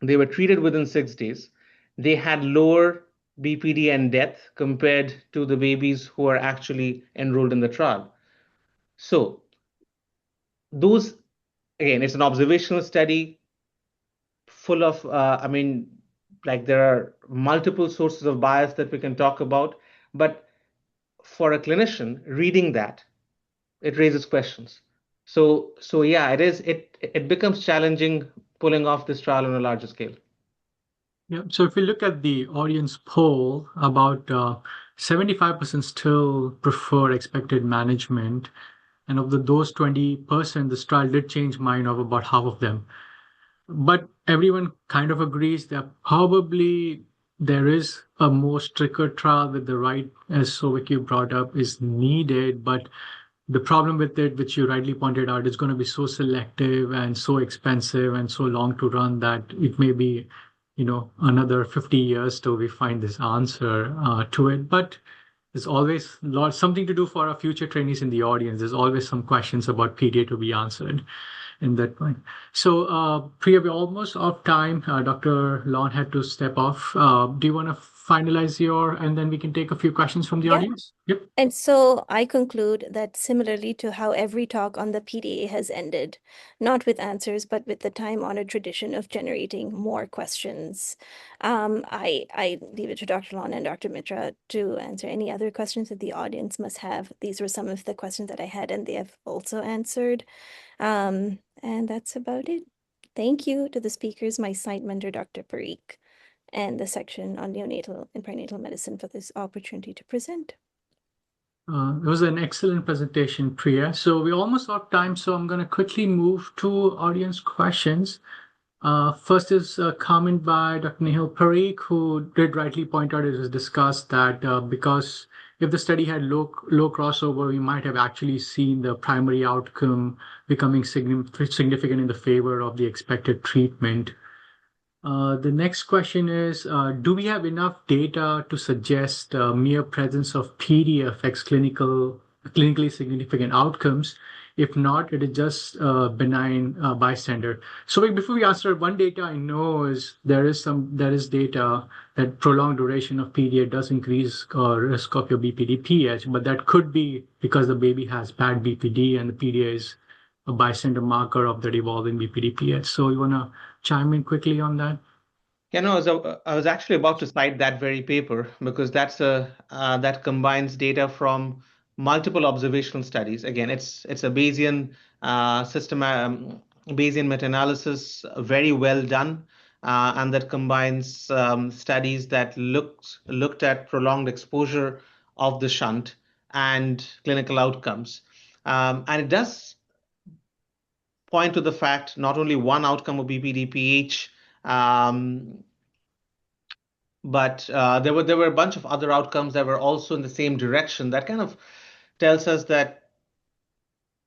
They were treated within 6 days. They had lower BPD and death compared to the babies who are actually enrolled in the trial. So those, again, it's an observational study full of, there are multiple sources of bias that we can talk about, but for a clinician reading that, it raises questions. So yeah, it becomes challenging pulling off this trial on a larger scale. Yeah. So if we look at the audience poll, about 75% still prefer expected management. And of those 20%, this trial did change mind of about half of them. But everyone kind of agrees that probably there is a more stricter trial with the right, as Souvik you brought up, is needed, but the problem with it, which you rightly pointed out, is going to be so selective and so expensive and so long to run that it may be, another 50 years till we find this answer to it. But there's always something to do for our future trainees in the audience. There's always some questions about PDA to be answered in that point. So, Priya, we're almost off time. Dr. Lon had to step off. Do you want to finalize and then we can take a few questions from the Yeah. audience? Yep. And so I conclude that similarly to how every talk on the PDA has ended, not with answers, but with the time-honored tradition of generating more questions. I leave it to Dr. Lon and Dr. Mitra to answer any other questions that the audience must have. These were some of the questions that I had, and they have also answered. And that's about it. Thank you to the speakers, my site mentor, Dr. Parikh, and the section on neonatal and perinatal medicine for this opportunity to present. It was an excellent presentation, Priya. So we're almost out of time, so I'm going to quickly move to audience questions. First is a comment by Dr. Nihal Parikh, who did rightly point out, it was discussed that because if the study had low crossover, we might have actually seen the primary outcome becoming significant in the favor of the expected treatment. The next question is, do we have enough data to suggest mere presence of PD affects clinically significant outcomes? If not, it is just benign bystander. So before we answer, one data I know is there is data that prolonged duration of PDA does increase risk of your BPD-PH, but that could be because the baby has bad BPD and the PDA is a bystander marker of that evolving BPD-PH. So you want to chime in quickly on that? Yeah, no, I was actually about to cite that very paper because that combines data from multiple observational studies. Again, it's a Bayesian system, Bayesian meta-analysis, very well done, and that combines studies that looked at prolonged exposure of the shunt and clinical outcomes, and it does point to the fact not only one outcome of BPD-PH, but there were a bunch of other outcomes that were also in the same direction. That kind of tells us that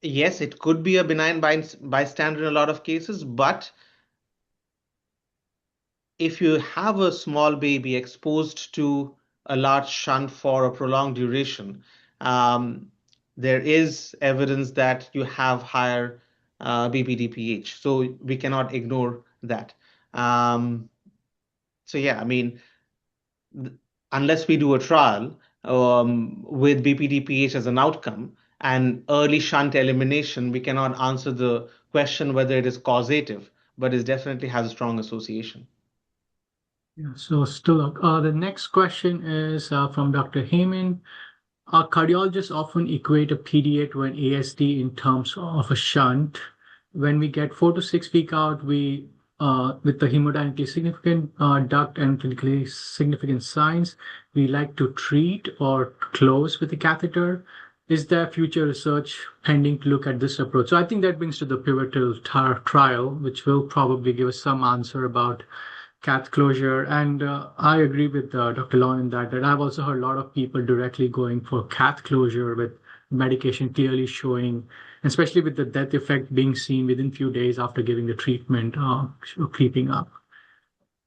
yes, it could be a benign bystander in a lot of cases, but if you have a small baby exposed to a large shunt for a prolonged duration, there is evidence that you have higher BPD-PH. So we cannot ignore that. So yeah, I mean, unless we do a trial with BPD-PH as an outcome and early shunt elimination, we cannot answer the question whether it is causative, but it definitely has a strong association. Yeah, so still, the next question is from Dr. Heyman. Cardiologists often equate a PDA to an ASD in terms of a shunt. When we get 4 to 6 weeks out, with the hemodynamically significant duct and clinically significant signs, we like to treat or close with the catheter. Is there future research pending to look at this approach? So I think that brings to the pivotal trial, which will probably give us some answer about cath closure. And I agree with Dr. Lon in that I've also heard a lot of people directly going for cath closure with medication clearly showing, especially with the death effect being seen within few days after giving the treatment, creeping up.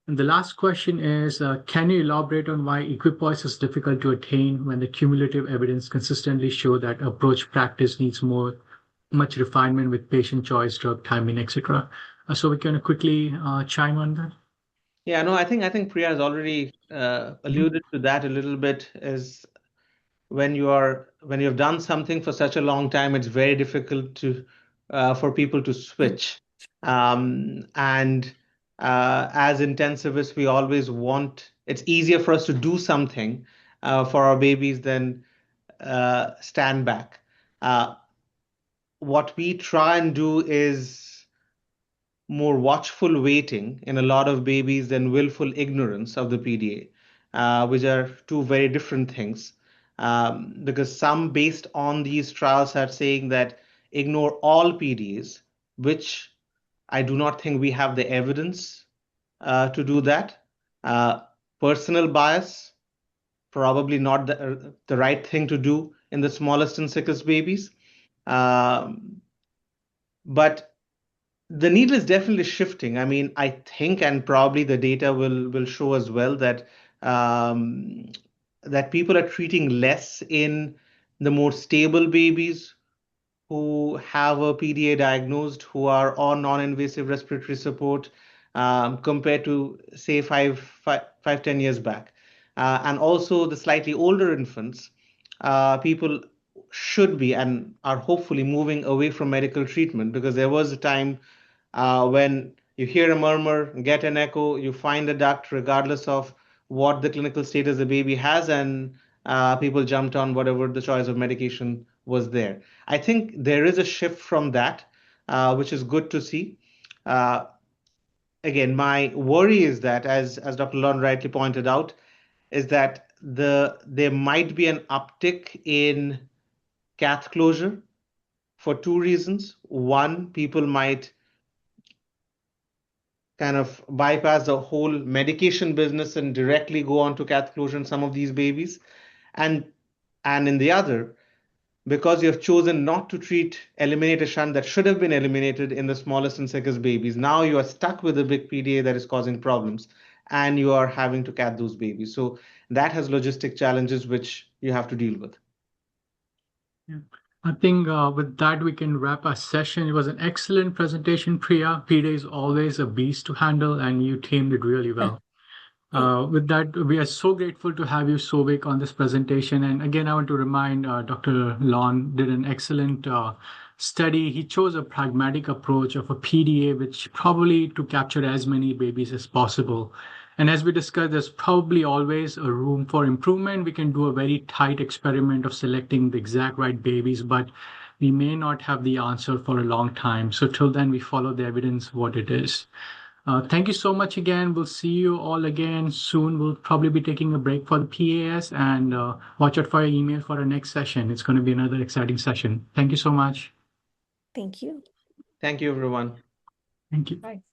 And the last question is, can you elaborate on why equipoise is difficult to attain when the cumulative evidence consistently show that approach practice needs much refinement with patient choice, drug timing, etc.? So we can quickly chime on that. Yeah, no, I think Priya has already alluded to that a little bit. Is when you've done something for such a long time, it's very difficult for people to switch. And as intensivists, we always want. It's easier for us to do something for our babies than stand back. What we try and do is more watchful waiting in a lot of babies than willful ignorance of the PDA, which are two very different things. Because some based on these trials are saying that ignore all PDAs, which I do not think we have the evidence to do that. personal bias, probably not the right thing to do in the smallest and sickest babies. But the needle is definitely shifting. I mean, I think, and probably the data will show as well that that people are treating less in the more stable babies who have a PDA diagnosed, who are on non-invasive respiratory support, compared to say 10 years back. And also the slightly older infants, people should be and are hopefully moving away from medical treatment, because there was a time when you hear a murmur, get an echo, you find a duct regardless of what the clinical status the baby has, and people jumped on whatever the choice of medication was there. I think there is a shift from that, which is good to see. Again, my worry is that, as Dr. Lon rightly pointed out, is that there might be an uptick in cath closure for two reasons. One, people might kind of bypass the whole medication business and directly go on to cath closure in some of these babies. And in the other, because you have chosen not to eliminate a shunt that should have been eliminated in the smallest and sickest babies, now you are stuck with a big PDA that is causing problems, and you are having to cath those babies. So that has logistic challenges which you have to deal with. Yeah. I think with that, we can wrap our session. It was an excellent presentation, Priya. PDA is always a beast to handle, and you tamed it really well. With that, we are so grateful to have you, Souvik, on this presentation. And again, I want to remind Dr. Lon did an excellent study. He chose a pragmatic approach of a PDA, which probably to capture as many babies as possible. And as we discussed, there's probably always a room for improvement. We can do a very tight experiment of selecting the exact right babies, but we may not have the answer for a long time. So till then, we follow the evidence, what it is. Thank you so much again. We'll see you all again soon. We'll probably be taking a break for the PAS, and watch out for your email for our next session. It's going to be another exciting session. Thank you so much. Thank you. Thank you, everyone. Thank you. Bye.